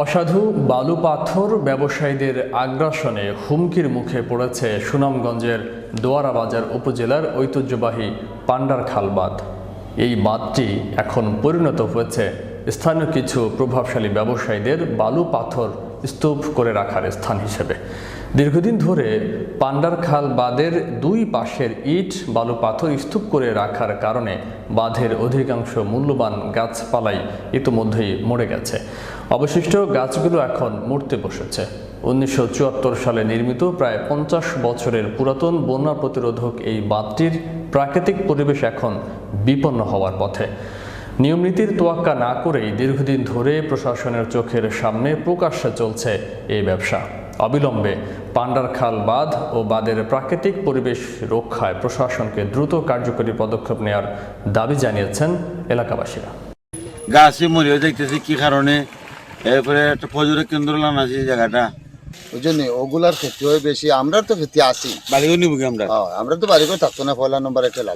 অসাধু বালু পাথর ব্যবসায়ীদের আগ্রাসনে হুমকির মুখে পড়েছে সুনামগঞ্জের দোয়ারা বাজার উপজেলার ঐতিহ্যবাহী পান্ডারখাল বাঁধ। এই বাঁধটি এখন পরিণত হয়েছে স্থানীয় কিছু প্রভাবশালী ব্যবসায়ীদের বালু পাথর স্তূপ করে রাখার স্থান হিসেবে। দীর্ঘদিন ধরে পান্ডারখাল বাঁধের দুই পাশের ইট বালু পাথর স্তূপ করে রাখার কারণে বাঁধের অধিকাংশ মূল্যবান গাছপালাই ইতোমধ্যেই মরে গেছে। অবশিষ্ট গাছগুলো এখন মরতে বসেছে। 1974 সালে নির্মিত প্রায় 50 বছরের পুরাতন বন্যা প্রতিরোধক এই বাঁধটির প্রাকৃতিক পরিবেশ এখন বিপন্ন হওয়ার পথে। নিয়মনীতির তোয়াক্কা না করেই দীর্ঘদিন ধরে প্রশাসনের চোখের সামনে প্রকাশ্যে চলছে এই ব্যবসা। অবিলম্বে পান্ডারখাল বাঁধ ও বাঁধের প্রাকৃতিক পরিবেশ রক্ষায় প্রশাসনকে দ্রুত কার্যকরী পদক্ষেপ নেওয়ার দাবি জানিয়েছেন এলাকাবাসীরা। গাছে মরিয়া দেখতেছি কি কারণে, এরপরে একটা পর্যটক কেন্দ্র লান আছে এই জায়গাটা, ওই জন্য ওগুলার ক্ষতি হয় বেশি। আমরা তো ক্ষতি আছি, বাড়িও নিব কি আমরা? আমরা তো বাড়ি করে থাকতো না, পয়লা নম্বর একটা লাগে।